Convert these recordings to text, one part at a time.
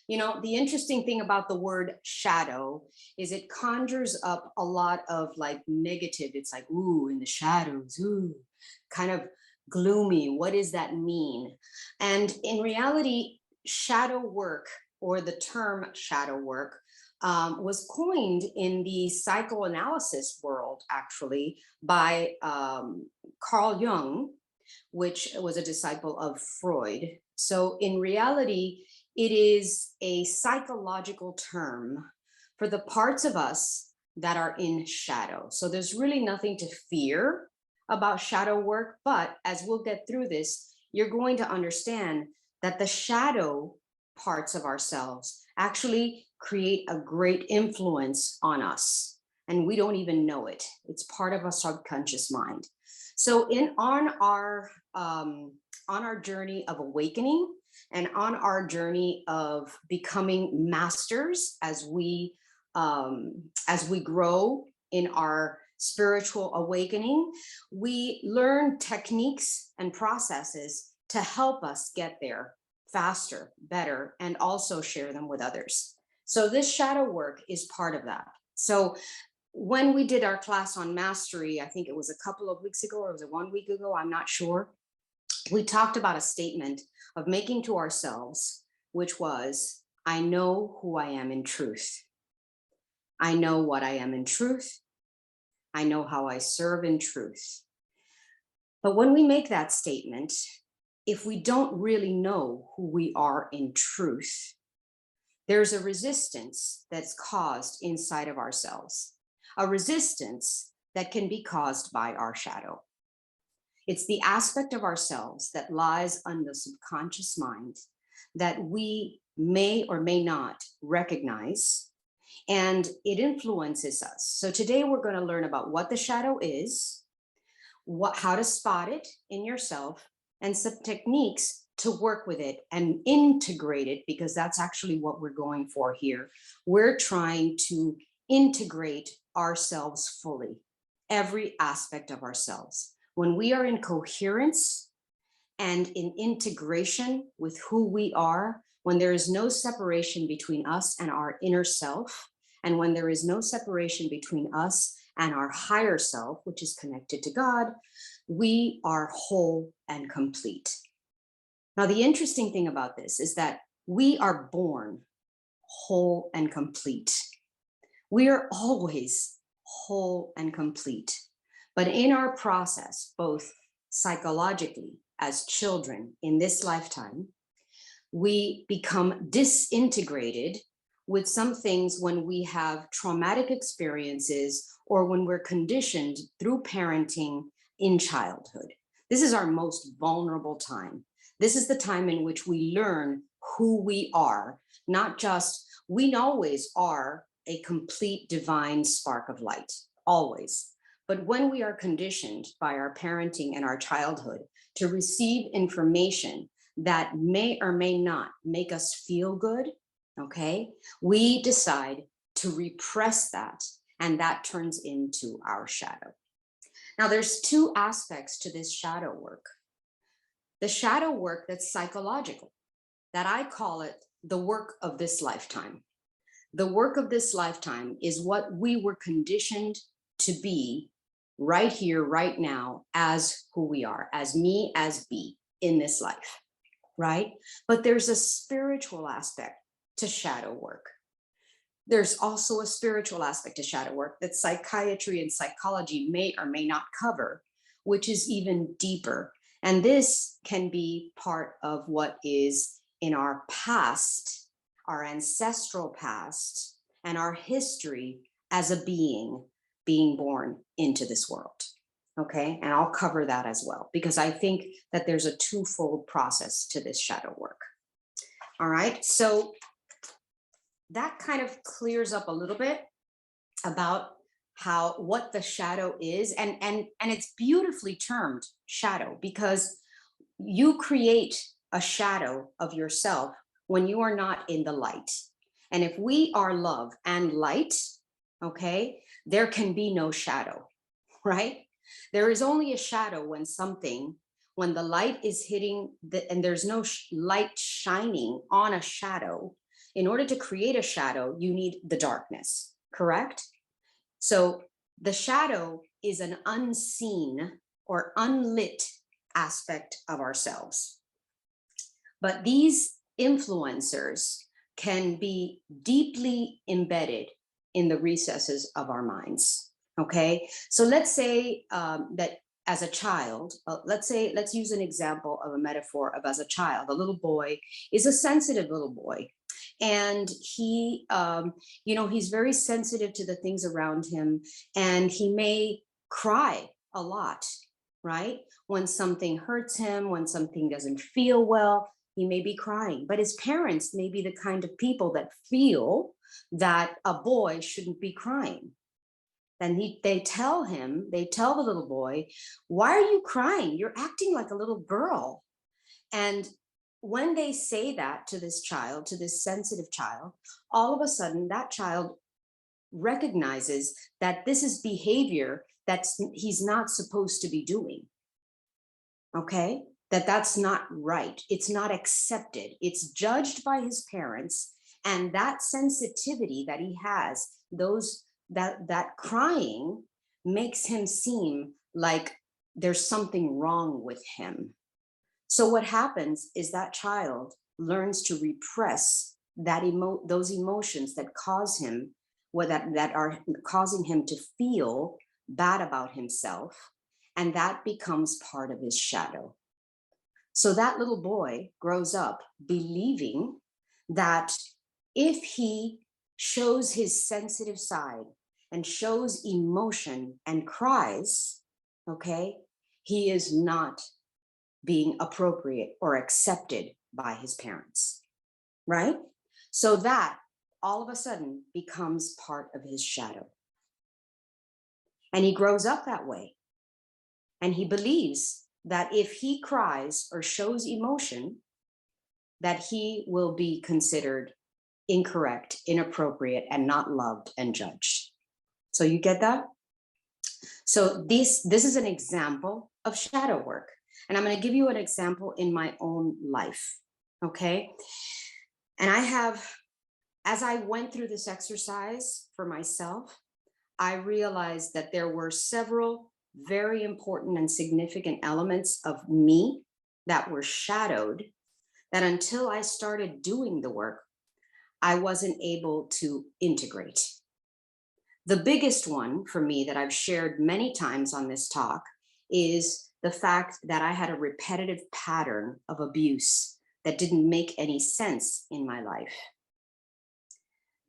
The interesting thing about the word shadow is it conjures up a lot of like negative. It's like, ooh, in the shadows, ooh, kind of gloomy. What does that mean? And in reality, shadow work, or the term shadow work, was coined in the psychoanalysis world, actually, by Carl Jung, which was a disciple of Freud. So, in reality, it is a psychological term for the parts of us that are in shadow. So, there's really nothing to fear about shadow work. But as we'll get through this, you're going to understand that the shadow parts of ourselves actually create a great influence on us, and we don't even know it. It's part of our subconscious mind. So on our journey of awakening, and on our journey of becoming masters as we grow in our spiritual awakening, we learn techniques and processes to help us get there faster, better, and also share them with others. So this shadow work is part of that. So when we did our class on mastery, I think it was a couple of weeks ago, or was it 1 week ago? I'm not sure. We talked about a statement of making to ourselves, which was, I know who I am in truth. I know what I am in truth. I know how I serve in truth. But when we make that statement, if we don't really know who we are in truth, there's a resistance that's caused inside of ourselves, a resistance that can be caused by our shadow. It's the aspect of ourselves that lies on the subconscious mind that we may or may not recognize, and it influences us. So today we're going to learn about what the shadow is, how to spot it in yourself, and some techniques to work with it and integrate it, because that's actually what we're going for here. We're trying to integrate ourselves fully, every aspect of ourselves. When we are in coherence and in integration with who we are, when there is no separation between us and our inner self, and when there is no separation between us and our higher self, which is connected to God, we are whole and complete. Now, the interesting thing about this is that we are born whole and complete. We are always whole and complete. But in our process, both psychologically as children in this lifetime, we become disintegrated with some things when we have traumatic experiences or when we're conditioned through parenting in childhood. This is our most vulnerable time. This is the time in which we learn who we are, not just, we always are a complete divine spark of light, always. But when we are conditioned by our parenting and our childhood to receive information that may or may not make us feel good, okay, we decide to repress that, and that turns into our shadow. Now, there's two aspects to this shadow work. The shadow work that's psychological, that I call it the work of this lifetime. The work of this lifetime is what we were conditioned to be right here, right now, as who we are, as me, as B in this life, right? But there's a spiritual aspect to shadow work. There's also a spiritual aspect to shadow work that psychiatry and psychology may or may not cover, which is even deeper. And this can be part of what is in our past, our ancestral past, and our history as a being born into this world. Okay, and I'll cover that as well, because I think that there's a twofold process to this shadow work. All right, so that kind of clears up a little bit about what the shadow is, and it's beautifully termed shadow, because you create a shadow of yourself when you are not in the light. And if we are love and light, okay, there can be no shadow, right? There is only a shadow when the light is hitting and there's no light shining on a shadow, in order to create a shadow, you need the darkness, correct? So the shadow is an unseen or unlit aspect of ourselves. But these influencers can be deeply embedded in the recesses of our minds. Okay, so let's say that as a child, let's use an example of a metaphor of as a child, a little boy is a sensitive little boy. And he, he's very sensitive to the things around him, and he may cry a lot, right? When something hurts him, when something doesn't feel well, he may be crying. But his parents may be the kind of people that feel that a boy shouldn't be crying. And they tell the little boy, why are you crying? You're acting like a little girl. And when they say that to this child, to this sensitive child, all of a sudden that child recognizes that this is behavior he's not supposed to be doing. Okay, that's not right. It's not accepted. It's judged by his parents, and that sensitivity that he has, that crying makes him seem like there's something wrong with him. So what happens is that child learns to repress those emotions that cause him, that are causing him to feel bad about himself, and that becomes part of his shadow. So that little boy grows up believing that if he shows his sensitive side and shows emotion and cries, okay, he is not being appropriate or accepted by his parents, right? So that all of a sudden becomes part of his shadow. And he grows up that way. And he believes that if he cries or shows emotion, that he will be considered incorrect, inappropriate, and not loved and judged. So you get that? So this is an example of shadow work. And I'm going to give you an example in my own life. Okay. And as I went through this exercise for myself, I realized that there were several very important and significant elements of me that were shadowed, that until I started doing the work, I wasn't able to integrate. The biggest one for me that I've shared many times on this talk is the fact that I had a repetitive pattern of abuse that didn't make any sense in my life.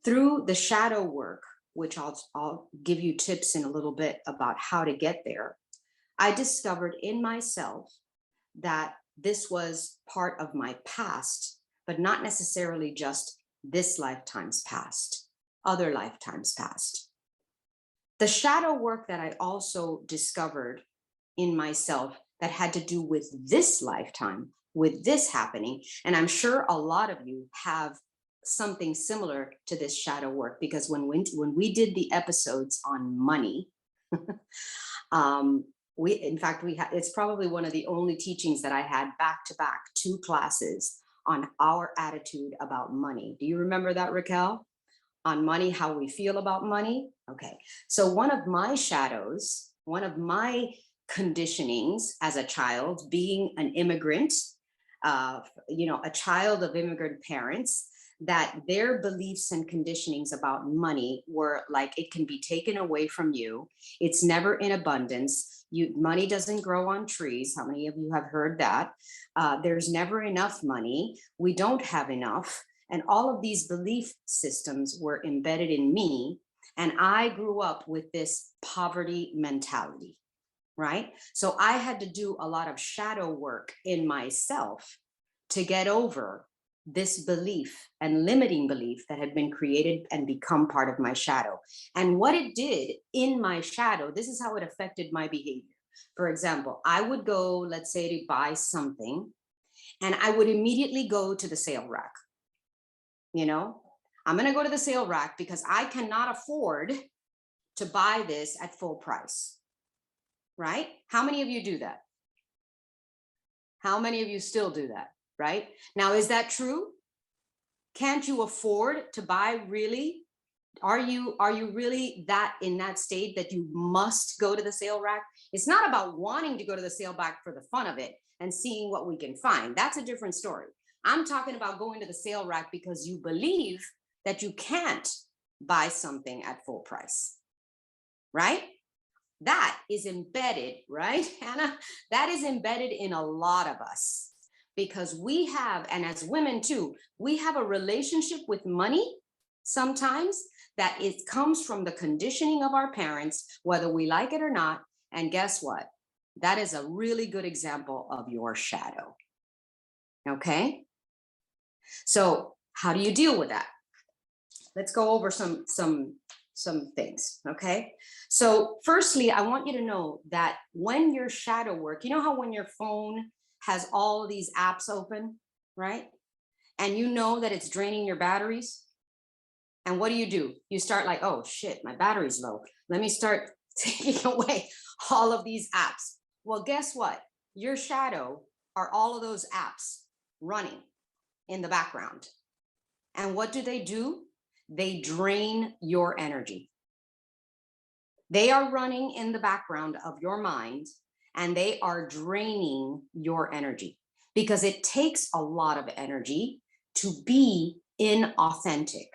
Through the shadow work, which I'll give you tips in a little bit about how to get there, I discovered in myself that this was part of my past, but not necessarily just this lifetime's past, other lifetimes past. The shadow work that I also discovered in myself that had to do with this lifetime, with this happening, and I'm sure a lot of you have something similar to this shadow work, because when we did the episodes on money, it's probably one of the only teachings that I had back to back, 2 classes on our attitude about money. Do you remember that, Raquel? On money, how we feel about money? Okay, so one of my shadows, one of my conditionings as a child, being an immigrant, a child of immigrant parents, that their beliefs and conditionings about money were like, it can be taken away from you. It's never in abundance. Money doesn't grow on trees. How many of you have heard that? There's never enough money. We don't have enough. And all of these belief systems were embedded in me. And I grew up with this poverty mentality, right? So I had to do a lot of shadow work in myself to get over this belief and limiting belief that had been created and become part of my shadow. And what it did in my shadow, this is how it affected my behavior. For example, I would go, let's say, to buy something, and I would immediately go to the sale rack. I'm going to go to the sale rack because I cannot afford to buy this at full price, right? How many of you do that? How many of you still do that, right? Now, is that true? Can't you afford to buy really? Are you really that in that state that you must go to the sale rack? It's not about wanting to go to the sale rack for the fun of it and seeing what we can find. That's a different story. I'm talking about going to the sale rack because you believe that you can't buy something at full price, right? That is embedded, right, Hannah? That is embedded in a lot of us because we have, and as women too, we have a relationship with money sometimes that it comes from the conditioning of our parents, whether we like it or not. And guess what? That is a really good example of your shadow. Okay? So how do you deal with that? Let's go over some things, okay? So firstly, I want you to know that when your shadow work, you know how when your phone has all of these apps open, right? And you know that it's draining your batteries? And what do? You start like, oh shit, my battery's low. Let me start taking away all of these apps. Well, guess what? Your shadow are all of those apps running in the background. And what do? They drain your energy. They are running in the background of your mind and they are draining your energy because it takes a lot of energy to be inauthentic.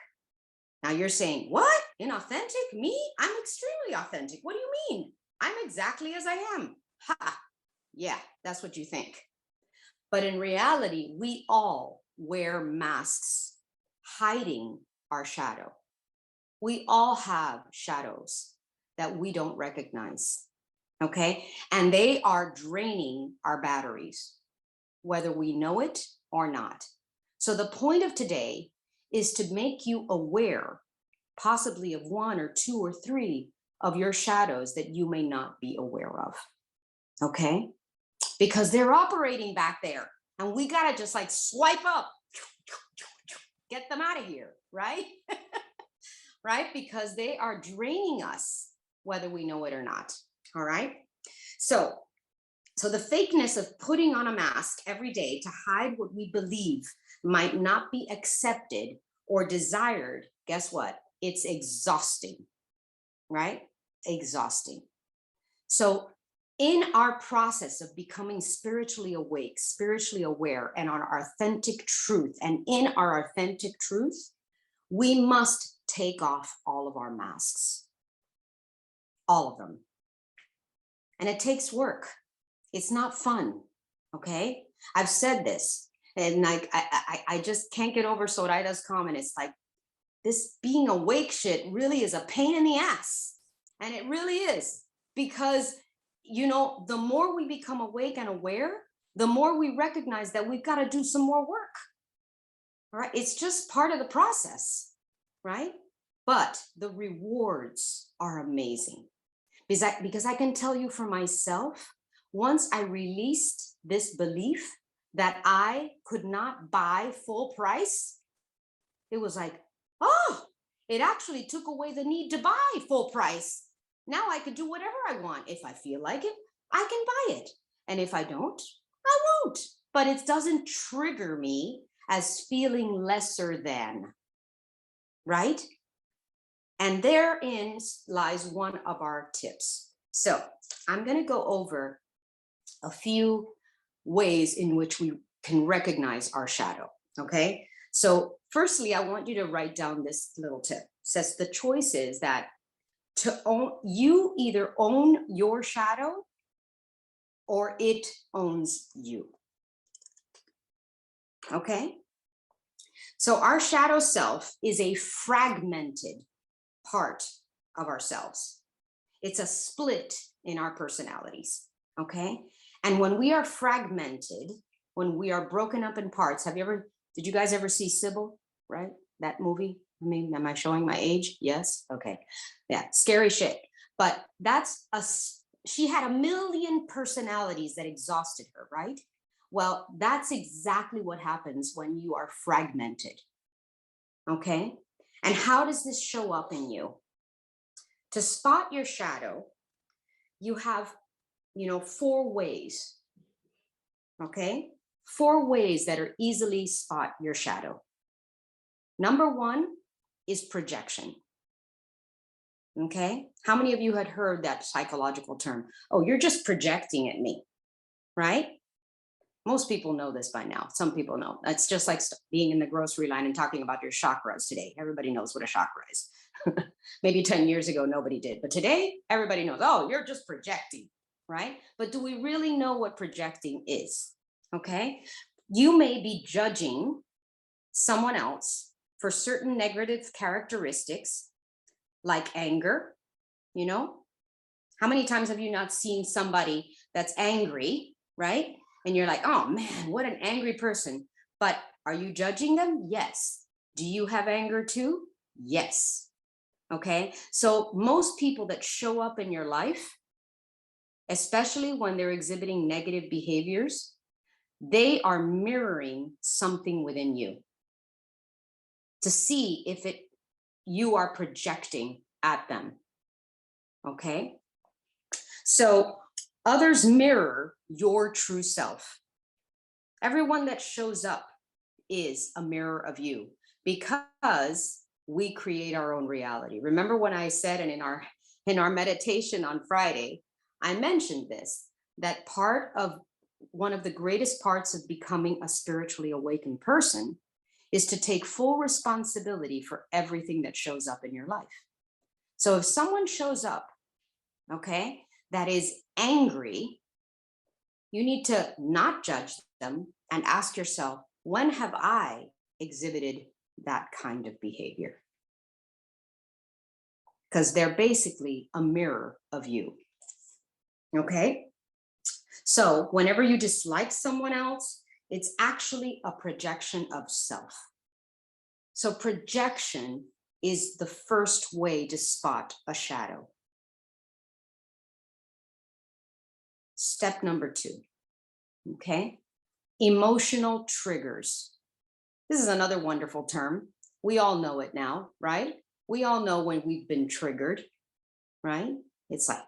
Now you're saying, what? Inauthentic? Me? I'm extremely authentic. What do you mean? I'm exactly as I am. Ha! Yeah, that's what you think. But in reality, we all wear masks hiding our shadow. We all have shadows that we don't recognize, okay? And they are draining our batteries, whether we know it or not. So the point of today is to make you aware, possibly of one or two or three of your shadows that you may not be aware of, okay? Because they're operating back there and we gotta just like swipe up, get them out of here, right? Right? Because they are draining us, whether we know it or not, all right? So the fakeness of putting on a mask every day to hide what we believe might not be accepted or desired, guess what? It's exhausting, right? Exhausting. So in our process of becoming spiritually awake, spiritually aware, and on our authentic truth, and in our authentic truth, we must take off all of our masks, all of them. And it takes work. It's not fun, okay? I've said this, and like I just can't get over Soraida's comment. It's like, this being awake shit really is a pain in the ass. And it really is, because, you know, the more we become awake and aware, the more we recognize that we've got to do some more work, all right? It's just part of the process, right? But the rewards are amazing. Because I can tell you for myself, once I released this belief that I could not buy full price, it was like, oh, it actually took away the need to buy full price. Now I could do whatever I want. If I feel like it, I can buy it. And if I don't, I won't. But it doesn't trigger me as feeling lesser than, right? And therein lies one of our tips. So I'm going to go over a few ways in which we can recognize our shadow, okay? So firstly, I want you to write down this little tip. It says the choice is that you either own your shadow or it owns you, okay? So our shadow self is a fragmented part of ourselves. It's a split in our personalities, okay? And when we are fragmented, when we are broken up in parts, did you guys ever see Sybil, right? That movie? I mean, am I showing my age? Yes, okay. Yeah, scary shit. But she had a million personalities that exhausted her, right? Well, that's exactly what happens when you are fragmented, okay? And how does this show up in you? To spot your shadow, you have, 4 ways, okay? 4 ways that are easily spot your shadow. Number one is projection. Okay. How many of you had heard that psychological term? Oh, you're just projecting at me, right? Most people know this by now. Some people know. It's just like being in the grocery line and talking about your chakras today. Everybody knows what a chakra is. Maybe 10 years ago, nobody did. But today, everybody knows, oh, you're just projecting, right? But do we really know what projecting is? Okay. You may be judging someone else for certain negative characteristics like anger. You know, how many times have you not seen somebody that's angry, right? And you're like, oh man, what an angry person. But are you judging them? Yes. Do you have anger too? Yes. Okay. So most people that show up in your life, especially when they're exhibiting negative behaviors, they are mirroring something within you to see if you are projecting at them. Okay. So others mirror your true self. Everyone that shows up is a mirror of you because we create our own reality. Remember when I said, and in our meditation on Friday, I mentioned this, that part of one of the greatest parts of becoming a spiritually awakened person is to take full responsibility for everything that shows up in your life. So if someone shows up, okay, that is angry, you need to not judge them and ask yourself, when have I exhibited that kind of behavior? Because they're basically a mirror of you. Okay. So whenever you dislike someone else, it's actually a projection of self. So projection is the first way to spot a shadow. Step number 2. Okay. Emotional triggers. This is another wonderful term. We all know it now, right? We all know when we've been triggered, right? It's like,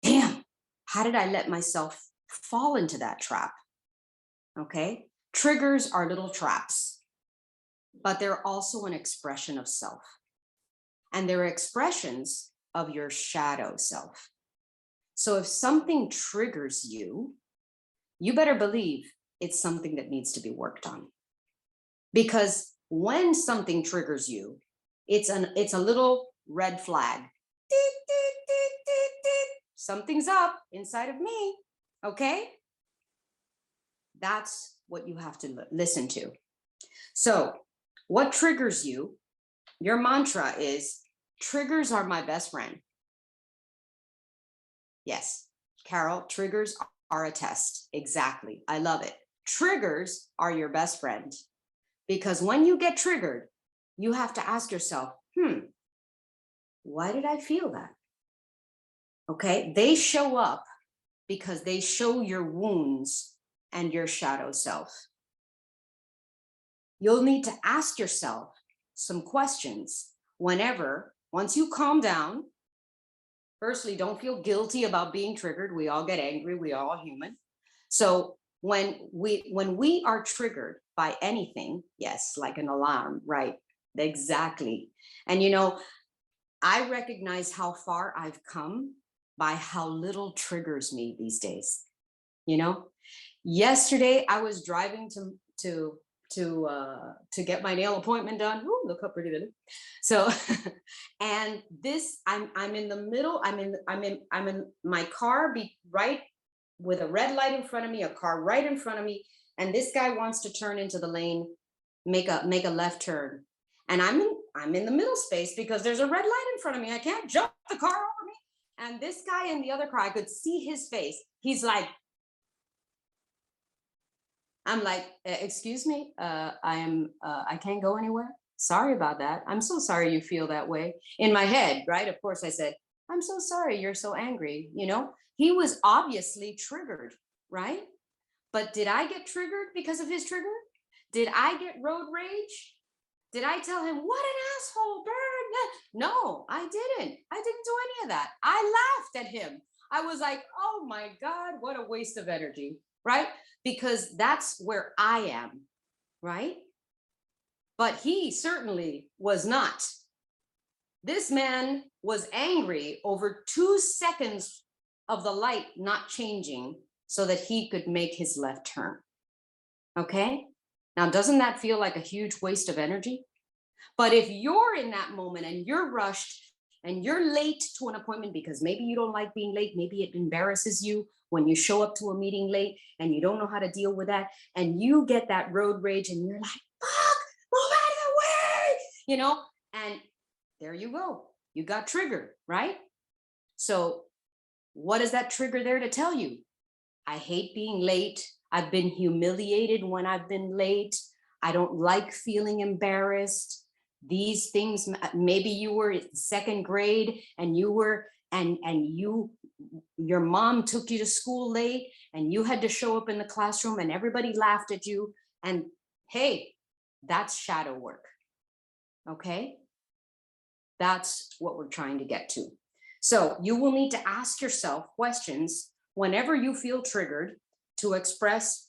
damn, how did I let myself fall into that trap? Okay. Triggers are little traps, but they're also an expression of self. And they're expressions of your shadow self. So if something triggers you, you better believe it's something that needs to be worked on. Because when something triggers you, it's a little red flag. Something's up inside of me. Okay? That's what you have to listen to. So, what triggers you? Your mantra is, triggers are my best friend. Yes, Carol, triggers are a test. Exactly. I love it. Triggers are your best friend. Because when you get triggered, you have to ask yourself, why did I feel that? Okay, they show up because they show your wounds and your shadow self. You'll need to ask yourself some questions once you calm down. Firstly, don't feel guilty about being triggered. We all get angry. We are all human. So when we are triggered by anything, yes, like an alarm, right? Exactly. And I recognize how far I've come by how little triggers me these days. Yesterday I was driving to get my nail appointment done. Ooh, look how pretty that is. So, and I'm in the middle. I'm in my car, right with a red light in front of me, a car right in front of me, and this guy wants to turn into the lane, make a left turn, and I'm in the middle space because there's a red light in front of me. I can't jump the car over me. And this guy in the other car, I could see his face. He's like, I'm like, excuse me, I can't go anywhere. Sorry about that. I'm so sorry you feel that way. In my head, right? Of course I said, I'm so sorry you're so angry. He was obviously triggered, right? But did I get triggered because of his trigger? Did I get road rage? Did I tell him, what an asshole, bird? No, I didn't. I didn't do any of that. I laughed at him. I was like, oh my God, what a waste of energy, right? Because that's where I am, right? but he certainly was not. This man was angry over 2 seconds of the light not changing so that he could make his left turn. Okay? Now, doesn't that feel like a huge waste of energy? But if you're in that moment and you're rushed and you're late to an appointment because maybe you don't like being late, maybe it embarrasses you when you show up to a meeting late and you don't know how to deal with that, and you get that road rage and you're like, fuck, move out of the way, and there you go. You got triggered, right? So, what is that trigger there to tell you? I hate being late. I've been humiliated when I've been late. I don't like feeling embarrassed. These things, maybe you were in second grade and you were, and your mom took you to school late and you had to show up in the classroom and everybody laughed at you. And hey, that's shadow work. Okay? That's what we're trying to get to. So you will need to ask yourself questions whenever you feel triggered to express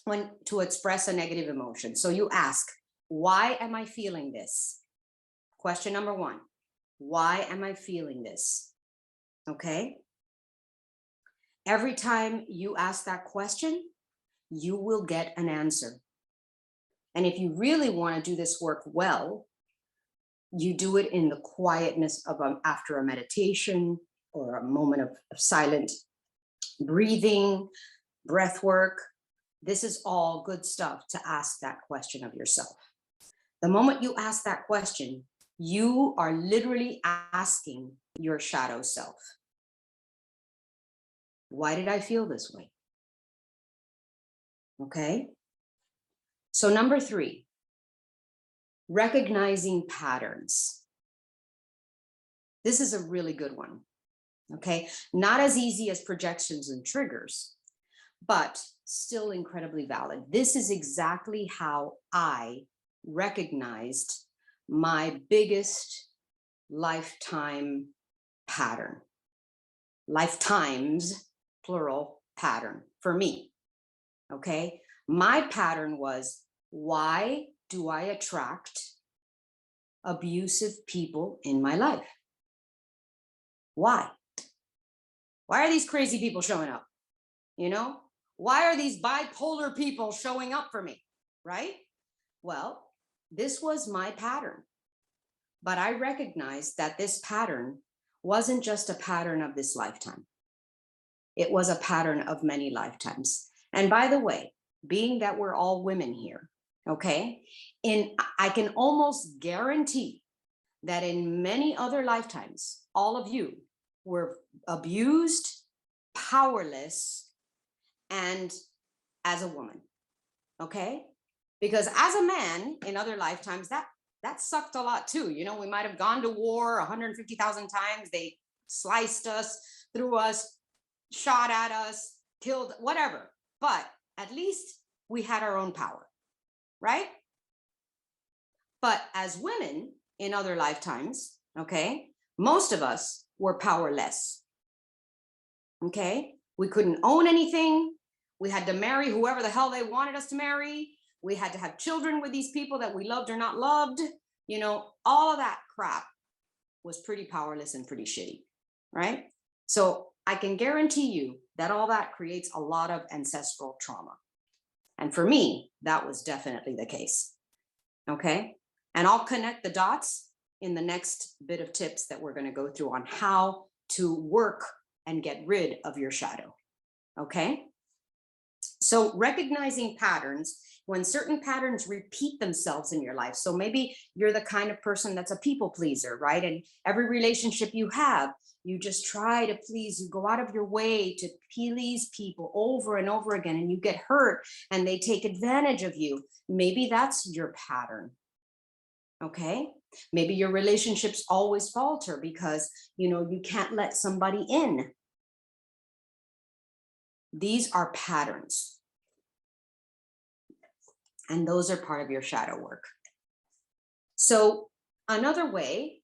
a negative emotion. So you ask, why am I feeling this? Question number 1, why am I feeling this? Okay. Every time you ask that question, you will get an answer. And if you really want to do this work well, you do it in the quietness of after a meditation or a moment of silent breathing, breath work. This is all good stuff to ask that question of yourself. The moment you ask that question, you are literally asking your shadow self, why did I feel this way? Okay. So number 3, recognizing patterns. This is a really good one. Okay. Not as easy as projections and triggers, but still incredibly valid. This is exactly how I recognized my biggest lifetime pattern. Lifetimes, plural, pattern for me. Okay. My pattern was, why do I attract abusive people in my life? Why? Why are these crazy people showing up? Why are these bipolar people showing up for me? Right? Well, this was my pattern. But I recognized that this pattern wasn't just a pattern of this lifetime. It was a pattern of many lifetimes. And by the way, being that we're all women here, okay, I can almost guarantee that in many other lifetimes, all of you were abused, powerless, and as a woman, okay? Because as a man in other lifetimes, that sucked a lot too. We might have gone to war 150,000 times. They sliced us, threw us, shot at us, killed, whatever. But at least we had our own power, right? But as women in other lifetimes, okay, most of us were powerless. Okay, we couldn't own anything. We had to marry whoever the hell they wanted us to marry. We had to have children with these people that we loved or not loved. All of that crap was pretty powerless and pretty shitty, right? So I can guarantee you that all that creates a lot of ancestral trauma. And for me, that was definitely the case. Okay, and I'll connect the dots in the next bit of tips that we're going to go through on how to work and get rid of your shadow. Okay, so recognizing patterns, when certain patterns repeat themselves in your life. So maybe you're the kind of person that's a people pleaser, right? And every relationship you have, you just try to please, you go out of your way to please people over and over again, and you get hurt and they take advantage of you. Maybe that's your pattern. Okay, maybe your relationships always falter because you can't let somebody in. These are patterns, and those are part of your shadow work. So another way,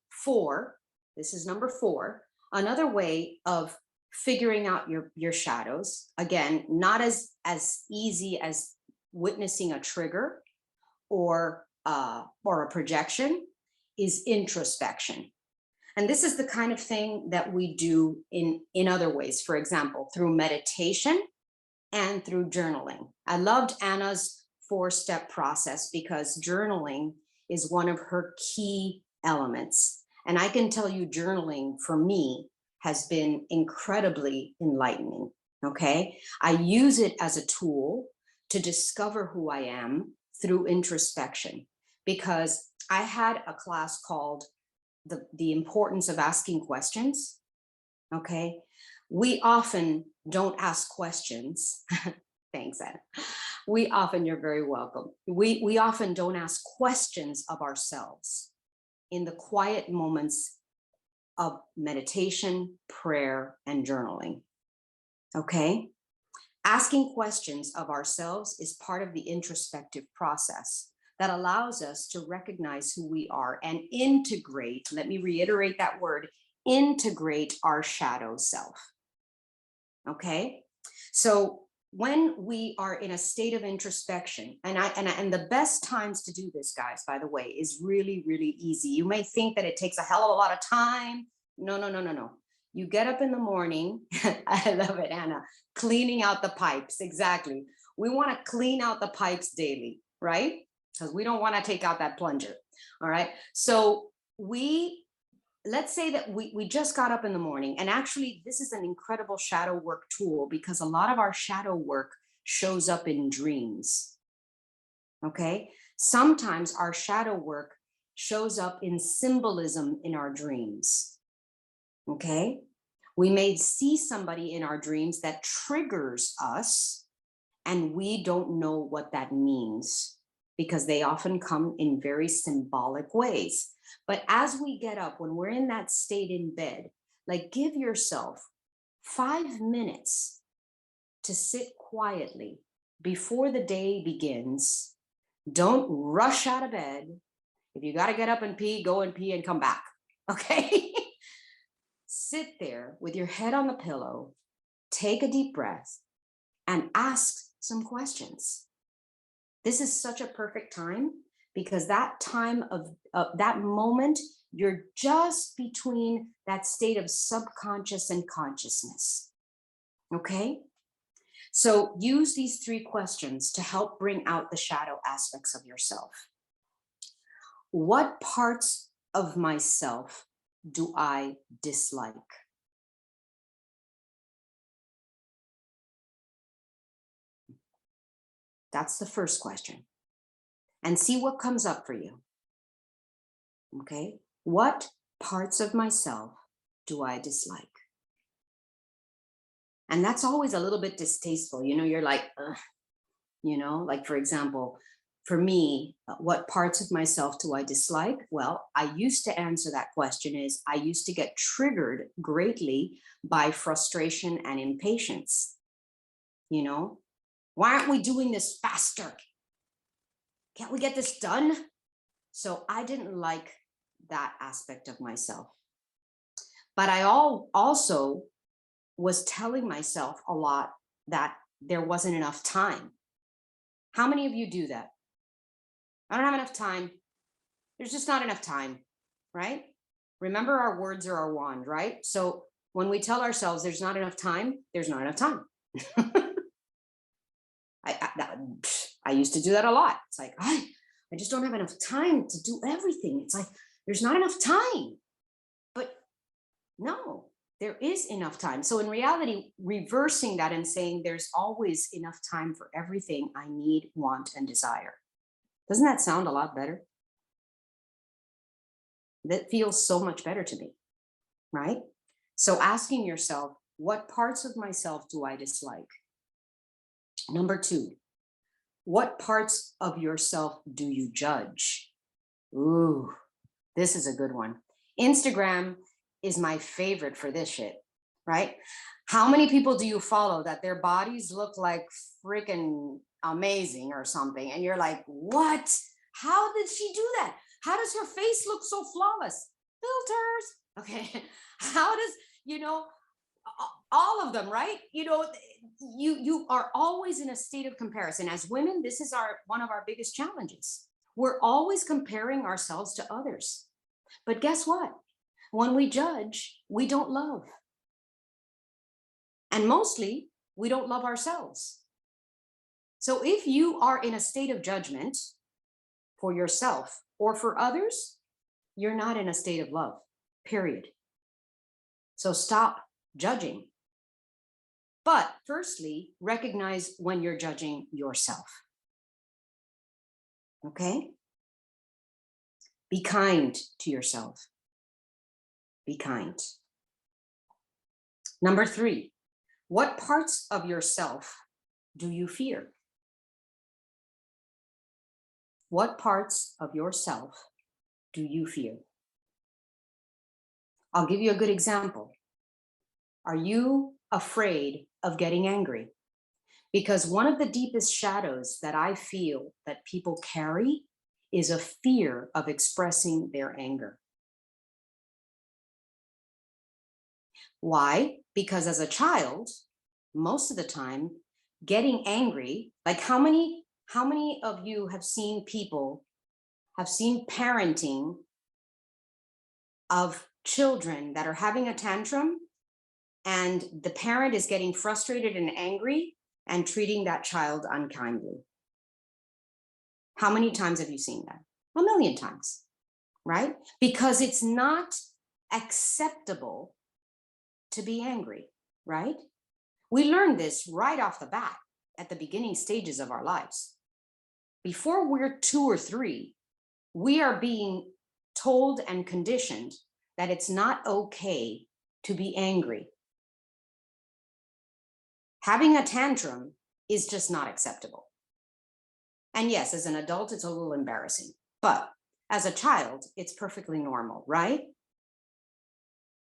this is number 4, another way of figuring out your shadows, again, not as easy as witnessing a trigger or or a projection is introspection. And this is the kind of thing that we do in other ways. For example, through meditation and through journaling. I loved Anna's 4-step process because journaling is one of her key elements. And I can tell you, journaling for me has been incredibly enlightening. Okay. I use it as a tool to discover who I am through introspection, because I had a class called the importance of asking questions. Okay. We often don't ask questions. Thanks, Ed. You're very welcome. We often don't ask questions of ourselves in the quiet moments of meditation, prayer, and journaling. Okay. Asking questions of ourselves is part of the introspective process that allows us to recognize who we are and integrate, let me reiterate that word, integrate our shadow self. Okay. So when we are in a state of introspection, and the best times to do this, guys, by the way, is really, really easy. You may think that it takes a hell of a lot of time. No. You get up in the morning. I love it, Anna. Cleaning out the pipes. Exactly. We want to clean out the pipes daily, right? Because we don't want to take out that plunger. All right. So let's say that we just got up in the morning, and actually this is an incredible shadow work tool because a lot of our shadow work shows up in dreams. Okay. Sometimes our shadow work shows up in symbolism in our dreams. Okay. We may see somebody in our dreams that triggers us, and we don't know what that means because they often come in very symbolic ways. But as we get up, when we're in that state in bed, like, give yourself 5 minutes to sit quietly before the day begins. Don't rush out of bed. If you got to get up and pee, go and pee and come back. Okay. Sit there with your head on the pillow, take a deep breath, and ask some questions. This is such a perfect time because that time of that moment, you're just between that state of subconscious and consciousness. Okay. So use these 3 questions to help bring out the shadow aspects of yourself. What parts of myself do I dislike? That's the first question. And see what comes up for you. Okay. What parts of myself do I dislike? And that's always a little bit distasteful. You're like, ugh. Like, for example, for me, what parts of myself do I dislike? Well, I used to answer that question is I used to get triggered greatly by frustration and impatience. Why aren't we doing this faster? Can't we get this done? So I didn't like that aspect of myself. But I also was telling myself a lot that there wasn't enough time. How many of you do that? I don't have enough time. There's just not enough time, right? Remember, our words are our wand, right? So when we tell ourselves there's not enough time, there's not enough time. I used to do that a lot. It's like, I just don't have enough time to do everything. It's like, there's not enough time. But no, there is enough time. So in reality, reversing that and saying there's always enough time for everything I need, want, and desire. Doesn't that sound a lot better? That feels so much better to me, right? So asking yourself, what parts of myself do I dislike? Number 2, what parts of yourself do you judge? Ooh, this is a good one. Instagram is my favorite for this shit, right? How many people do you follow that their bodies look like freaking amazing or something? And you're like, what? How did she do that? How does her face look so flawless? Filters. Okay. How does, all of them, right? You are always in a state of comparison. As women, this is one of our biggest challenges. We're always comparing ourselves to others. But guess what? When we judge, we don't love. And mostly, we don't love ourselves. So if you are in a state of judgment for yourself or for others, you're not in a state of love, period. So stop judging. But firstly, recognize when you're judging yourself. Okay? Be kind to yourself. Be kind. Number 3, what parts of yourself do you fear? What parts of yourself do you fear? I'll give you a good example. Are you afraid of getting angry? Because one of the deepest shadows that I feel that people carry is a fear of expressing their anger. Why? Because as a child, most of the time, getting angry, like how many of you have seen parenting of children that are having a tantrum and the parent is getting frustrated and angry and treating that child unkindly? How many times have you seen that? A million times, right? Because it's not acceptable to be angry, right? We learn this right off the bat at the beginning stages of our lives. Before we're 2 or 3, we are being told and conditioned that it's not okay to be angry. Having a tantrum is just not acceptable. And yes, as an adult, it's a little embarrassing, but as a child, it's perfectly normal, right?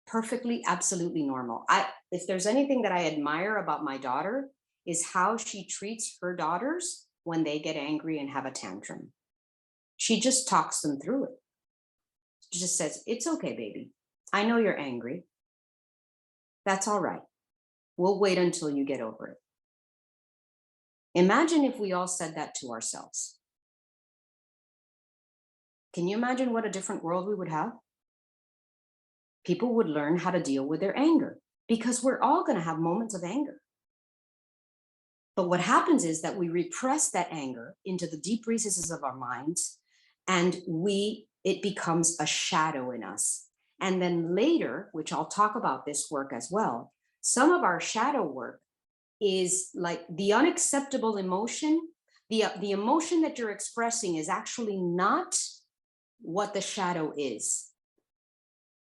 Perfectly, absolutely normal. If there's anything that I admire about my daughter, is how she treats her daughters when they get angry and have a tantrum. She just talks them through it. She just says, it's okay, baby. I know you're angry. That's all right. We'll wait until you get over it. Imagine if we all said that to ourselves. Can you imagine what a different world we would have? People would learn how to deal with their anger, because we're all going to have moments of anger. But what happens is that we repress that anger into the deep recesses of our minds, and it becomes a shadow in us. And then later, which I'll talk about this work as well, some of our shadow work is like the unacceptable emotion. The emotion that you're expressing is actually not what the shadow is.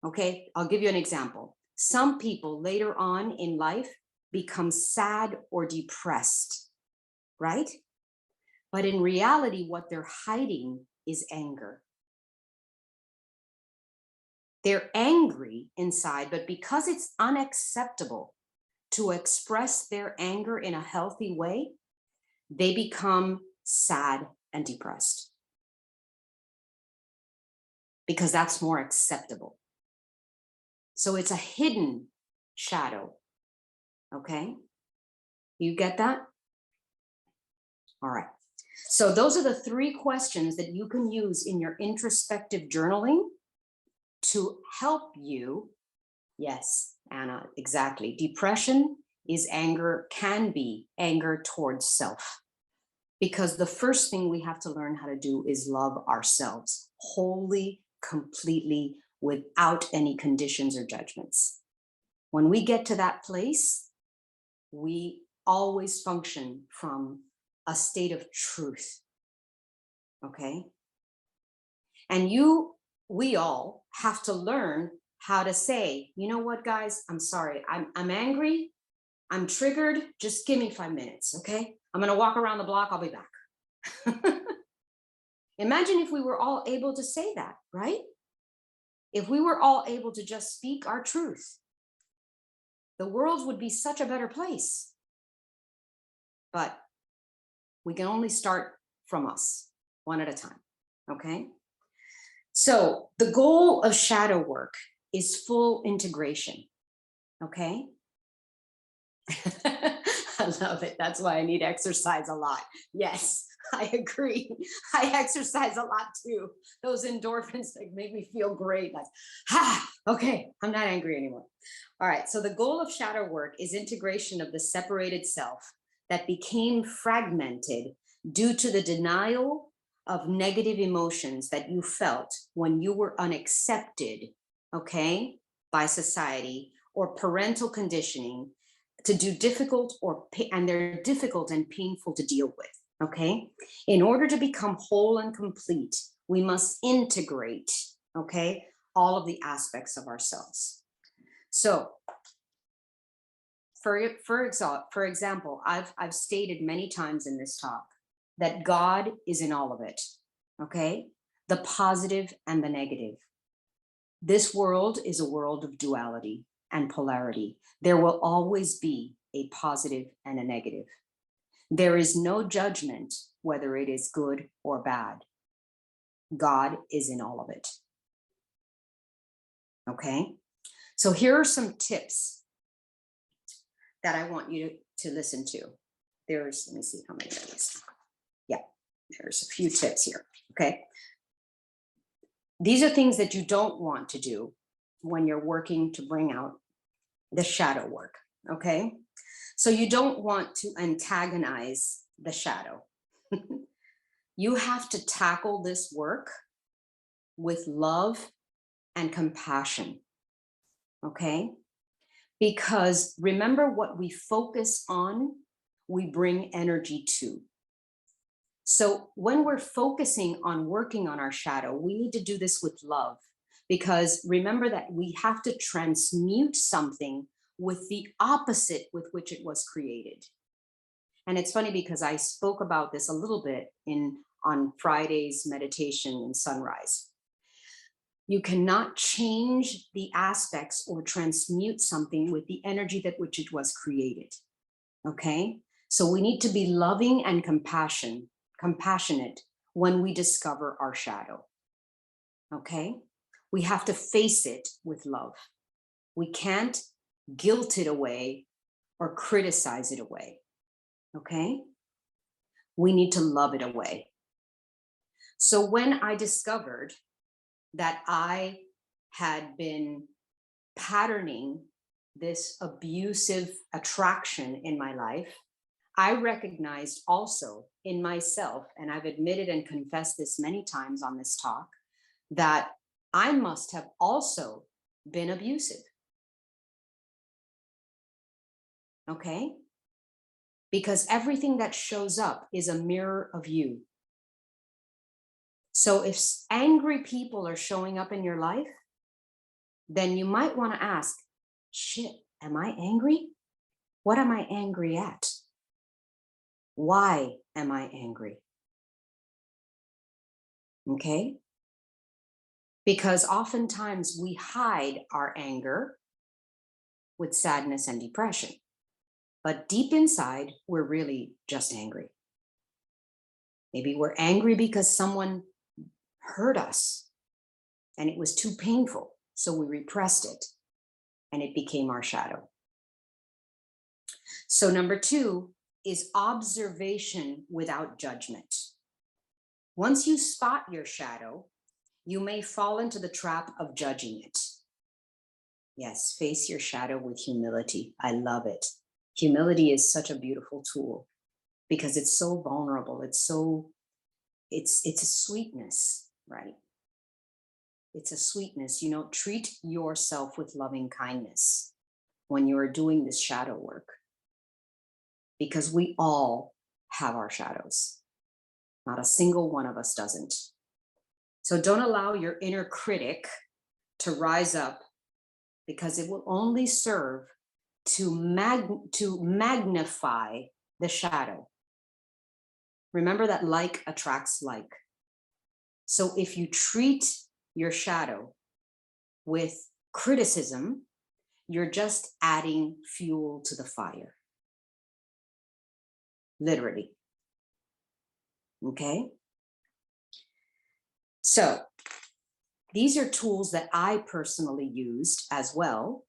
Okay, I'll give you an example. Some people later on in life become sad or depressed, right? But in reality, what they're hiding is anger. They're angry inside, but because it's unacceptable to express their anger in a healthy way, they become sad and depressed. Because that's more acceptable. So it's a hidden shadow. Okay? You get that? All right. So those are the 3 questions that you can use in your introspective journaling to help you. Yes, Anna, exactly. Depression is anger, can be anger towards self. Because the first thing we have to learn how to do is love ourselves wholly, completely, without any conditions or judgments. When we get to that place, we always function from a state of truth. Okay? And we all have to learn how to say, you know what, guys, I'm sorry. I'm angry. I'm triggered. Just give me 5 minutes. Okay? I'm going to walk around the block. I'll be back. Imagine if we were all able to say that, right? If we were all able to just speak our truth, the world would be such a better place. But we can only start from us, one at a time, okay? So the goal of shadow work is full integration, okay? I love it. That's why I need exercise a lot. Yes. I agree. I exercise a lot too. Those endorphins like make me feel great. Like, okay, I'm not angry anymore. All right. So the goal of shadow work is integration of the separated self that became fragmented due to the denial of negative emotions that you felt when you were unaccepted, okay, by society or parental conditioning to do difficult and they're difficult and painful to deal with. Okay. In order to become whole and complete, we must integrate, okay, all of the aspects of ourselves. So, for example, I've stated many times in this talk that God is in all of it, okay? The positive and the negative. This world is a world of duality and polarity. There will always be a positive and a negative. There is no judgment whether it is good or bad. God is in all of it. Okay? So here are some tips that I want you to listen to. Let me see how many of these. Yeah, there's a few tips here. Okay? These are things that you don't want to do when you're working to bring out the shadow work. Okay? So you don't want to antagonize the shadow. You have to tackle this work with love and compassion, okay? Because remember, what we focus on, we bring energy to. So when we're focusing on working on our shadow, we need to do this with love, because remember that we have to transmute something with the opposite with which it was created. And it's funny because I spoke about this a little bit on Friday's meditation in Sunrise. You cannot change the aspects or transmute something with the energy that which it was created. Okay? So we need to be loving and compassionate when we discover our shadow. Okay? We have to face it with love. We can't guilt it away or criticize it away. Okay? We need to love it away. So when I discovered that I had been patterning this abusive attraction in my life, I recognized also in myself, and I've admitted and confessed this many times on this talk, that I must have also been abusive. Okay? Because everything that shows up is a mirror of you. So if angry people are showing up in your life, then you might want to ask, shit, am I angry? What am I angry at? Why am I angry? Okay? Because oftentimes we hide our anger with sadness and depression. But deep inside, we're really just angry. Maybe we're angry because someone hurt us and it was too painful, so we repressed it and it became our shadow. So number 2 is observation without judgment. Once you spot your shadow, you may fall into the trap of judging it. Yes, face your shadow with humility. I love it. Humility is such a beautiful tool because it's so vulnerable. It's a sweetness, right? It's a sweetness. You know, treat yourself with loving kindness when you are doing this shadow work, because we all have our shadows. Not a single one of us doesn't. So don't allow your inner critic to rise up, because it will only serve to magnify the shadow. Remember that like attracts like. So if you treat your shadow with criticism, you're just adding fuel to the fire. Literally. Okay? So these are tools that I personally used as well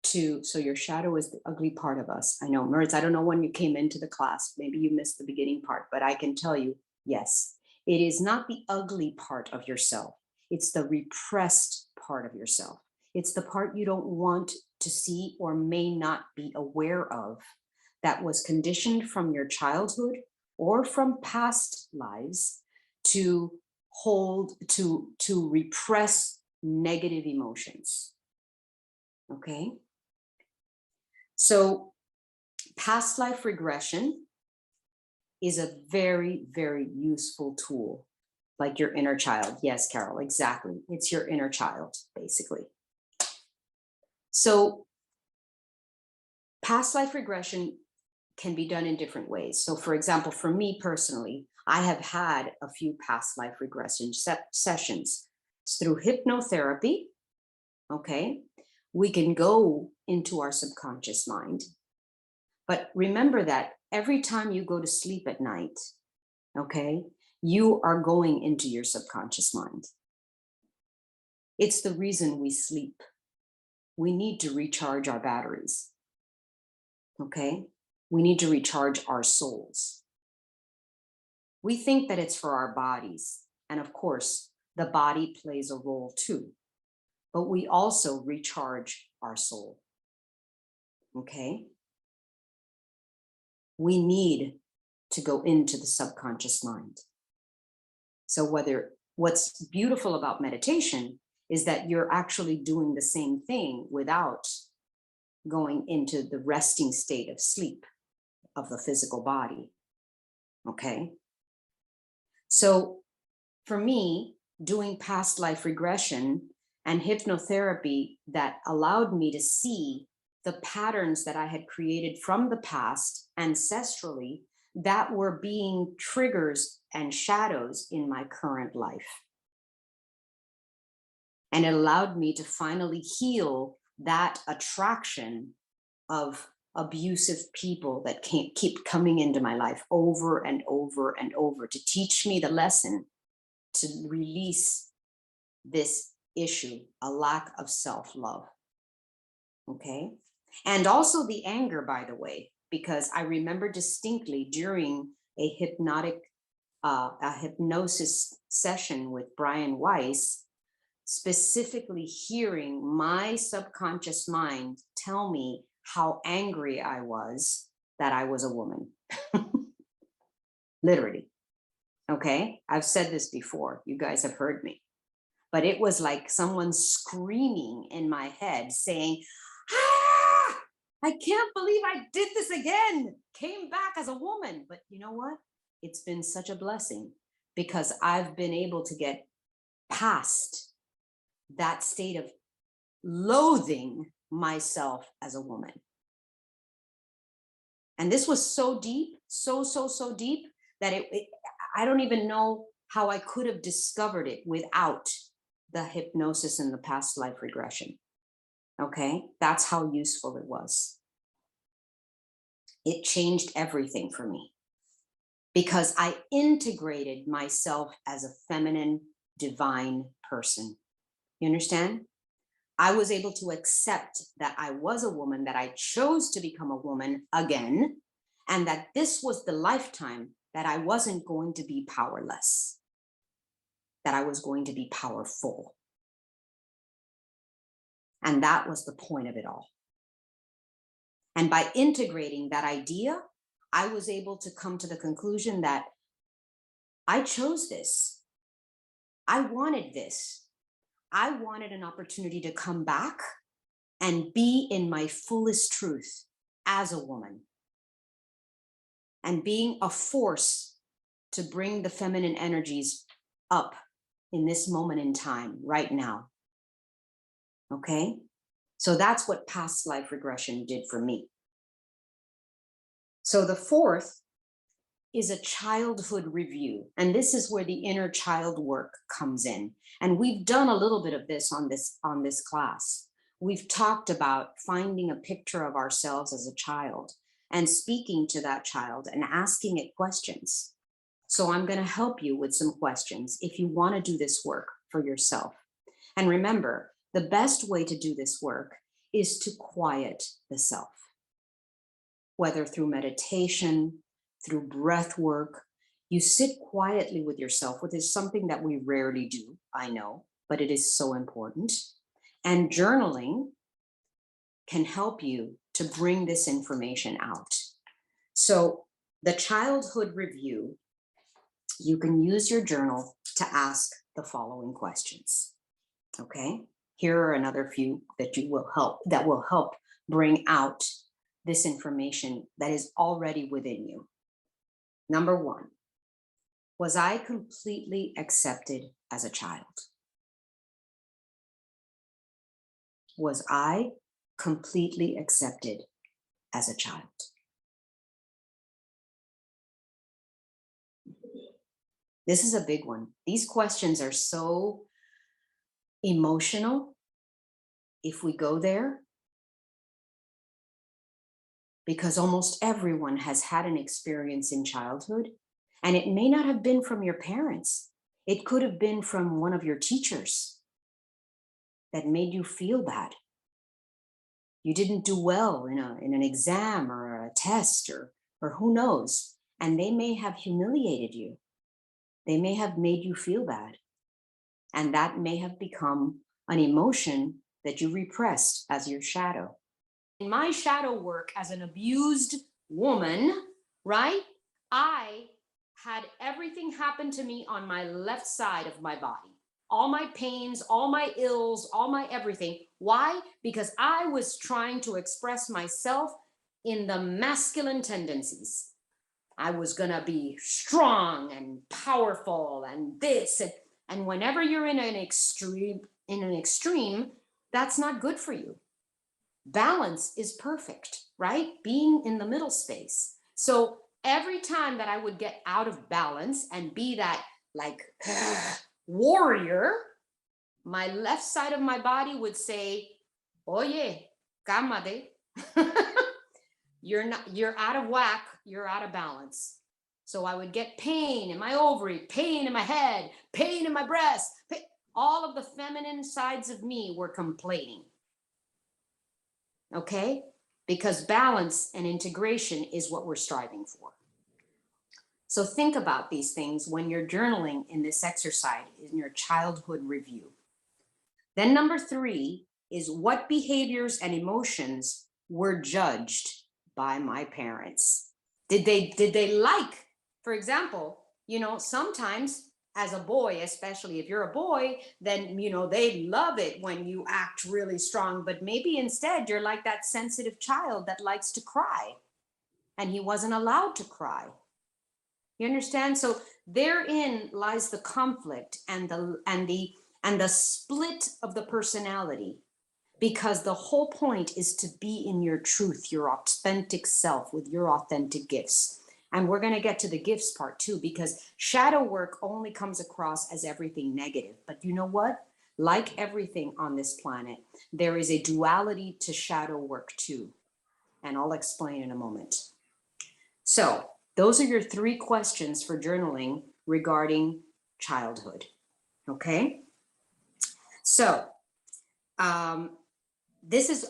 so your shadow is the ugly part of us. I know, Mertz, I don't know when you came into the class. Maybe you missed the beginning part, but I can tell you, yes, it is not the ugly part of yourself. It's the repressed part of yourself. It's the part you don't want to see or may not be aware of, that was conditioned from your childhood or from past lives to to repress negative emotions. Okay? So past life regression is a very, very useful tool, like your inner child. Yes, Carol, exactly. It's your inner child, basically. So past life regression can be done in different ways. So for example, for me personally, I have had a few past life regression sessions. It's through hypnotherapy. Okay, we can go into our subconscious mind. But remember that every time you go to sleep at night, okay, you are going into your subconscious mind. It's the reason we sleep. We need to recharge our batteries. Okay, we need to recharge our souls. We think that it's for our bodies. And of course, the body plays a role too. But we also recharge our soul. Okay? We need to go into the subconscious mind. So what's beautiful about meditation is that you're actually doing the same thing without going into the resting state of sleep of the physical body. Okay? So for me, doing past life regression and hypnotherapy that allowed me to see the patterns that I had created from the past ancestrally that were being triggers and shadows in my current life. And it allowed me to finally heal that attraction of abusive people that can't keep coming into my life over and over and over to teach me the lesson to release this issue, a lack of self-love. Okay. And also the anger, by the way, because I remember distinctly during a hypnosis session with Brian Weiss, specifically hearing my subconscious mind tell me how angry I was that I was a woman. Literally. Okay. I've said this before. You guys have heard me. But it was like someone screaming in my head saying, ah, I can't believe I did this again. Came back as a woman. But you know what? It's been such a blessing because I've been able to get past that state of loathing myself as a woman. And this was so deep, so deep that I don't even know how I could have discovered it without the hypnosis and the past life regression. Okay, that's how useful it was. It changed everything for me because I integrated myself as a feminine, divine person. You understand? I was able to accept that I was a woman, that I chose to become a woman again, and that this was the lifetime that I wasn't going to be powerless, that I was going to be powerful. And that was the point of it all. And by integrating that idea, I was able to come to the conclusion that I chose this. I wanted this. I wanted an opportunity to come back and be in my fullest truth as a woman and being a force to bring the feminine energies up in this moment in time right now. Okay? So that's what past life regression did for me. So the fourth is a childhood review. And this is where the inner child work comes in. And we've done a little bit of this on this class. We've talked about finding a picture of ourselves as a child and speaking to that child and asking it questions. So I'm going to help you with some questions if you want to do this work for yourself. And remember, the best way to do this work is to quiet the self, whether through meditation, through breath work. You sit quietly with yourself, which is something that we rarely do, I know, but it is so important. And journaling can help you to bring this information out. So, the childhood review, you can use your journal to ask the following questions. Okay? Here are another few that will help bring out this information that is already within you. Number 1, was I completely accepted as a child? Was I completely accepted as a child? This is a big one. These questions are so emotional if we go there, because almost everyone has had an experience in childhood, and it may not have been from your parents. It could have been from one of your teachers that made you feel bad. You didn't do well in an exam or a test, or who knows, and they may have humiliated you. They may have made you feel bad, and that may have become an emotion that you repressed as your shadow. In my shadow work as an abused woman, right? I had everything happen to me on my left side of my body. All my pains, all my ills, all my everything. Why? Because I was trying to express myself in the masculine tendencies. I was going to be strong and powerful and this and whenever you're in an extreme, that's not good for you. Balance is perfect, right? Being in the middle space. So every time that I would get out of balance and be that like warrior, my left side of my body would say, oye, cálmate. You're out of whack, you're out of balance. So I would get pain in my ovary, pain in my head, pain in my breast. All of the feminine sides of me were complaining. Okay? Because balance and integration is what we're striving for. So think about these things when you're journaling in this exercise, in your childhood review. Then number 3 is, what behaviors and emotions were judged by my parents? Did they like, for example, sometimes as a boy, especially if you're a boy, then they love it when you act really strong, but maybe instead you're like that sensitive child that likes to cry and he wasn't allowed to cry. You understand? So therein lies the conflict and the split of the personality, because the whole point is to be in your truth, your authentic self with your authentic gifts. And we're going to get to the gifts part too, because shadow work only comes across as everything negative. But you know what? Like everything on this planet, there is a duality to shadow work too. And I'll explain in a moment. So those are your 3 questions for journaling regarding childhood. Okay? So, this is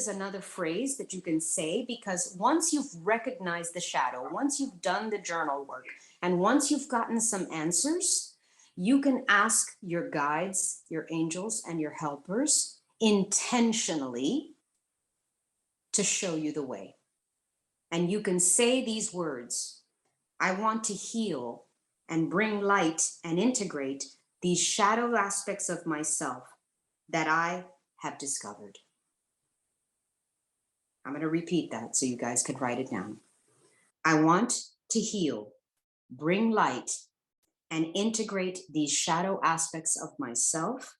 another phrase that you can say, because once you've recognized the shadow, once you've done the journal work, and once you've gotten some answers, you can ask your guides, your angels, and your helpers intentionally to show you the way. And you can say these words: I want to heal and bring light and integrate these shadow aspects of myself that I have discovered. I'm going to repeat that so you guys could write it down. I want to heal, bring light, and integrate these shadow aspects of myself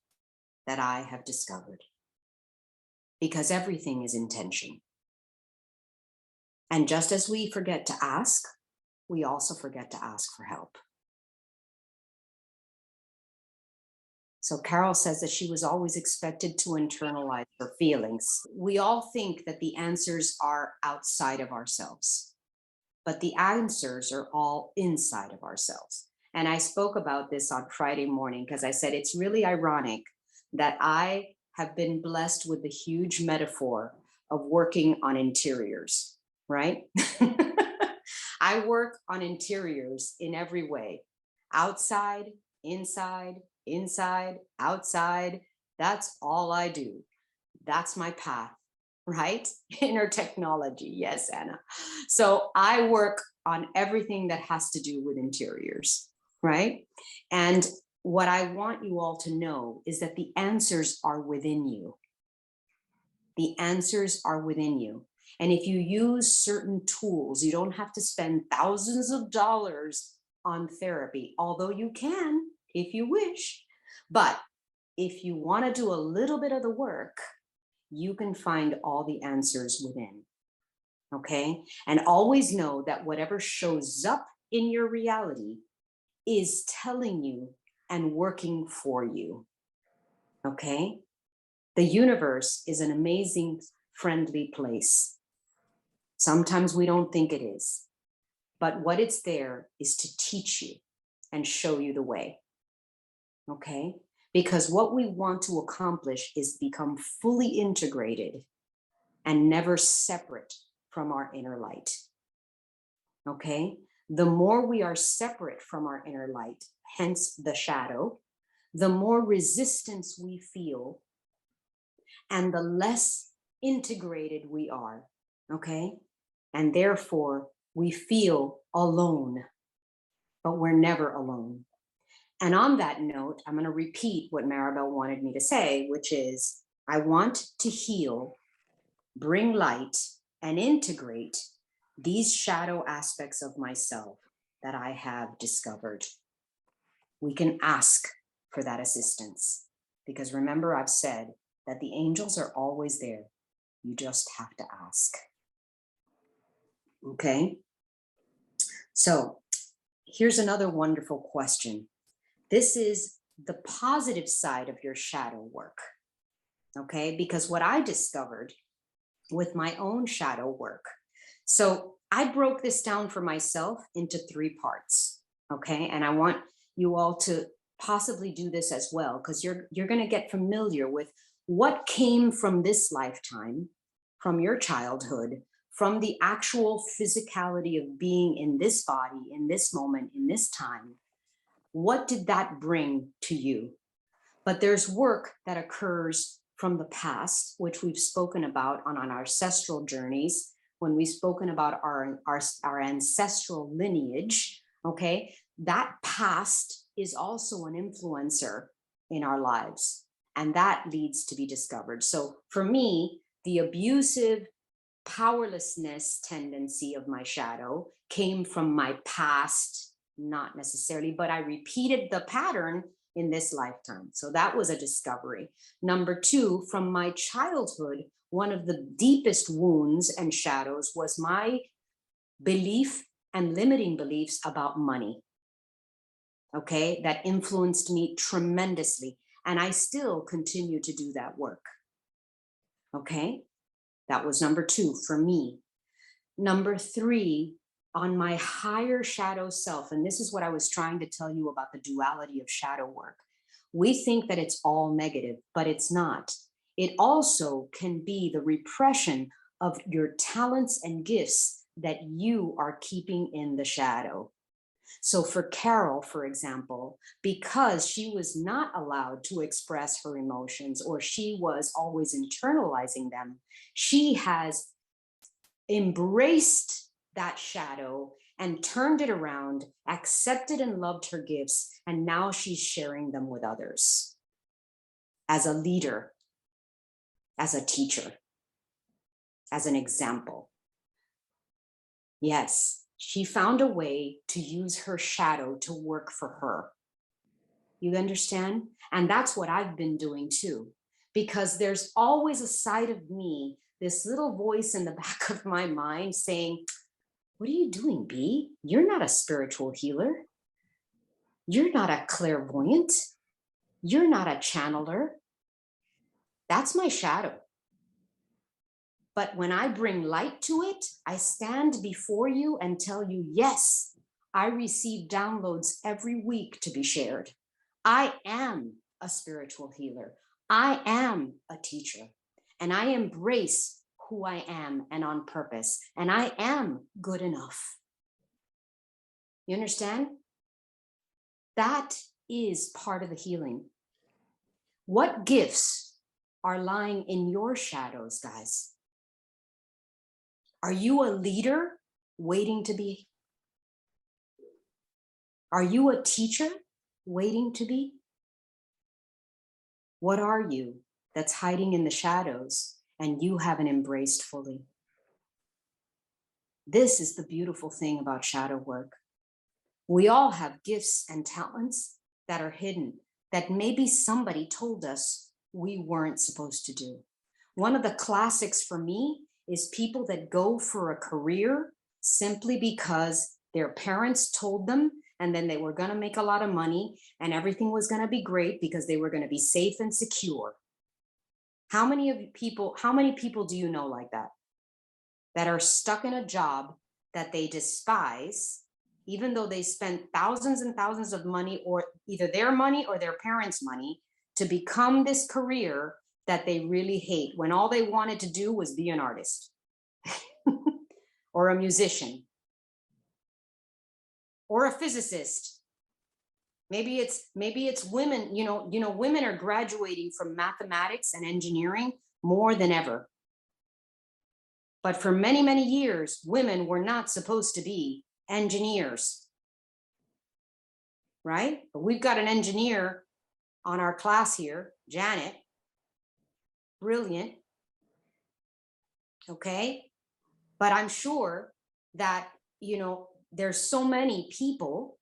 that I have discovered. Because everything is intention. And just as we forget to ask, we also forget to ask for help. So Carol says that she was always expected to internalize her feelings. We all think that the answers are outside of ourselves, but the answers are all inside of ourselves. And I spoke about this on Friday morning, because I said it's really ironic that I have been blessed with the huge metaphor of working on interiors, right? I work on interiors in every way, outside, inside, inside, outside. That's all I do. That's my path, right? Inner technology. Yes, Anna. So I work on everything that has to do with interiors, right? And what I want you all to know is that the answers are within you. The answers are within you. And if you use certain tools, you don't have to spend thousands of dollars on therapy, although you can if you wish. But if you want to do a little bit of the work, you can find all the answers within. Okay? And always know that whatever shows up in your reality is telling you and working for you. Okay? The universe is an amazing, friendly place. Sometimes we don't think it is, but what it's there is to teach you and show you the way. Okay? Because what we want to accomplish is become fully integrated and never separate from our inner light. Okay? The more we are separate from our inner light, hence the shadow, the more resistance we feel and the less integrated we are. Okay? And therefore, we feel alone, but we're never alone. And on that note, I'm going to repeat what Maribel wanted me to say, which is, I want to heal, bring light, and integrate these shadow aspects of myself that I have discovered. We can ask for that assistance, because remember, I've said that the angels are always there. You just have to ask. Okay? So here's another wonderful question. This is the positive side of your shadow work, okay? Because what I discovered with my own shadow work, so I broke this down for myself into 3 parts, okay? And I want you all to possibly do this as well, because you're going to get familiar with what came from this lifetime, from your childhood, from the actual physicality of being in this body, in this moment, in this time. What did that bring to you? But there's work that occurs from the past, which we've spoken about on our ancestral journeys, when we've spoken about our ancestral lineage, okay? That past is also an influencer in our lives, and that needs to be discovered. So for me, the abusive powerlessness tendency of my shadow came from my past, not necessarily, but I repeated the pattern in this lifetime. So that was a discovery. Number 2, from my childhood, one of the deepest wounds and shadows was my belief and limiting beliefs about money. Okay, that influenced me tremendously. And I still continue to do that work. Okay, that was number 2 for me. Number 3, on my higher shadow self, and this is what I was trying to tell you about the duality of shadow work. We think that it's all negative, but it's not. It also can be the repression of your talents and gifts that you are keeping in the shadow. So for Carol, for example, because she was not allowed to express her emotions, or she was always internalizing them, she has embraced that shadow and turned it around, accepted and loved her gifts, and now she's sharing them with others as a leader, as a teacher, as an example. Yes, she found a way to use her shadow to work for her. You understand? And that's what I've been doing too, because there's always a side of me, this little voice in the back of my mind saying, what are you doing, B? You're not a spiritual healer. You're not a clairvoyant. You're not a channeler. That's my shadow. But when I bring light to it, I stand before you and tell you, yes, I receive downloads every week to be shared. I am a spiritual healer. I am a teacher, and I embrace who I am and on purpose, and I am good enough. You understand? That is part of the healing. What gifts are lying in your shadows, guys? Are you a leader waiting to be? Are you a teacher waiting to be? What are you that's hiding in the shadows and you haven't embraced fully? This is the beautiful thing about shadow work. We all have gifts and talents that are hidden, that maybe somebody told us we weren't supposed to do. One of the classics for me is people that go for a career simply because their parents told them, and then they were going to make a lot of money and everything was going to be great because they were going to be safe and secure. How many people do you know like that? That are stuck in a job that they despise, even though they spent thousands and thousands of money, or either their money or their parents' money, to become this career that they really hate, when all they wanted to do was be an artist or a musician or a physicist. Maybe it's women, women are graduating from mathematics and engineering more than ever. But for many, many years, women were not supposed to be engineers, right? But we've got an engineer on our class here, Janet. Brilliant. Okay. But I'm sure that, there's so many people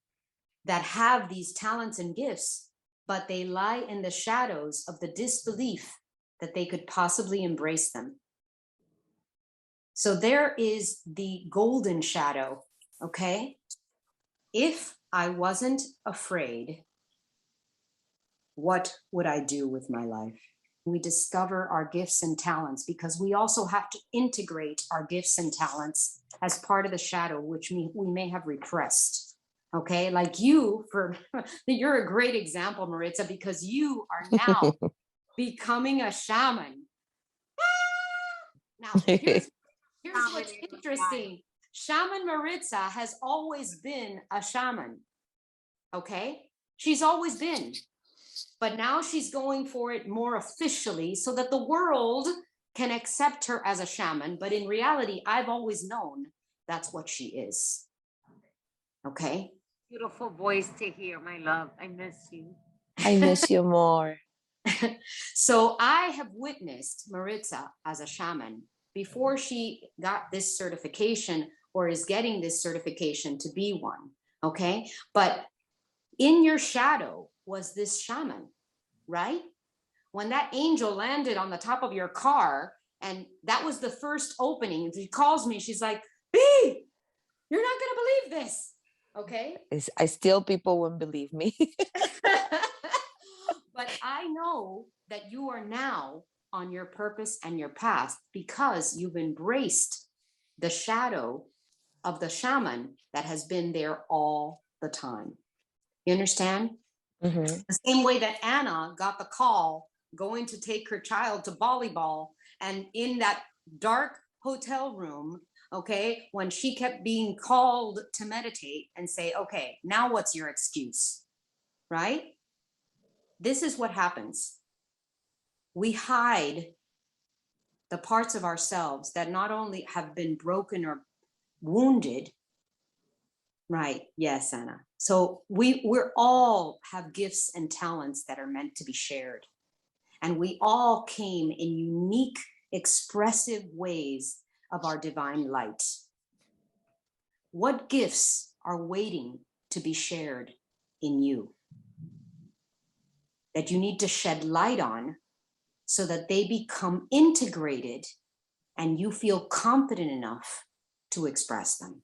that have these talents and gifts, but they lie in the shadows of the disbelief that they could possibly embrace them. So there is the golden shadow, okay? If I wasn't afraid, what would I do with my life? We discover our gifts and talents, because we also have to integrate our gifts and talents as part of the shadow, which we may have repressed. Okay, like you're a great example, Maritza, because you are now becoming a shaman. Now, here's what's interesting. Shaman Maritza has always been a shaman. Okay, she's always been. But now she's going for it more officially so that the world can accept her as a shaman. But in reality, I've always known that's what she is. Okay. Beautiful voice to hear, my love. I miss you. I miss you more. So I have witnessed Maritza as a shaman before she got this certification, or is getting this certification to be one. Okay. But in your shadow was this shaman, right? When that angel landed on the top of your car, and that was the first opening, she calls me, she's like, B, you're not going to believe this. Okay. I still, people wouldn't believe me. But I know that you are now on your purpose and your path because you've embraced the shadow of the shaman that has been there all the time. You understand? Mm-hmm. The same way that Anna got the call going to take her child to volleyball, and in that dark hotel room, okay, when she kept being called to meditate and say, okay, now what's your excuse, right? This is what happens. We hide the parts of ourselves that not only have been broken or wounded, right? Yes, Anna. So we're all have gifts and talents that are meant to be shared. And we all came in unique, expressive ways of our divine light. What gifts are waiting to be shared in you that you need to shed light on so that they become integrated and you feel confident enough to express them?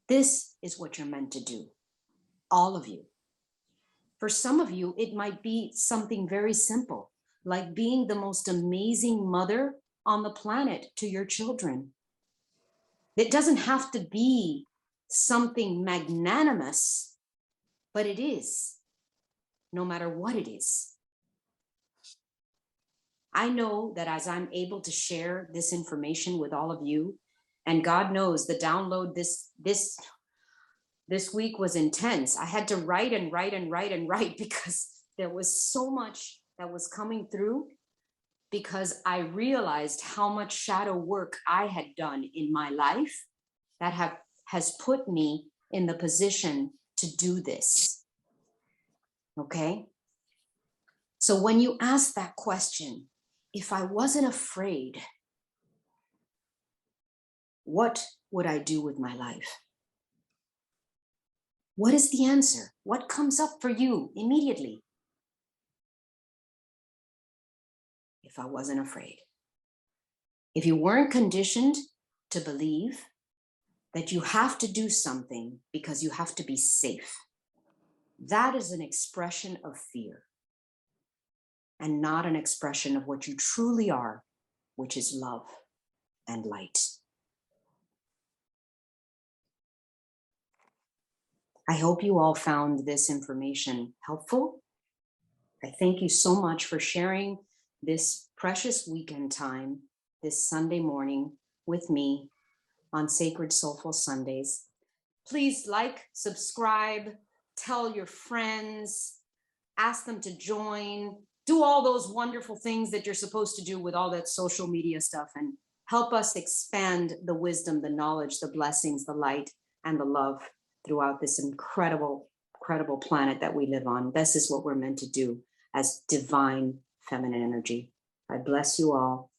This is what you're meant to do, all of you. For some of you, it might be something very simple, like being the most amazing mother on the planet to your children. It doesn't have to be something magnanimous, but it is, no matter what it is. I know that as I'm able to share this information with all of you, and God knows the download this week was intense. I had to write and write and write and write because there was so much that was coming through, because I realized how much shadow work I had done in my life that has put me in the position to do this. Okay? So when you ask that question, if I wasn't afraid, what would I do with my life? What is the answer? What comes up for you immediately? If I wasn't afraid. If you weren't conditioned to believe that you have to do something because you have to be safe, that is an expression of fear and not an expression of what you truly are, which is love and light. I hope you all found this information helpful. I thank you so much for sharing this precious weekend time, this Sunday morning with me on Sacred Soulful Sundays. Please like, subscribe, tell your friends, ask them to join, do all those wonderful things that you're supposed to do with all that social media stuff, and help us expand the wisdom, the knowledge, the blessings, the light, and the love throughout this incredible, incredible planet that we live on. This is what we're meant to do as divine feminine energy. I bless you all.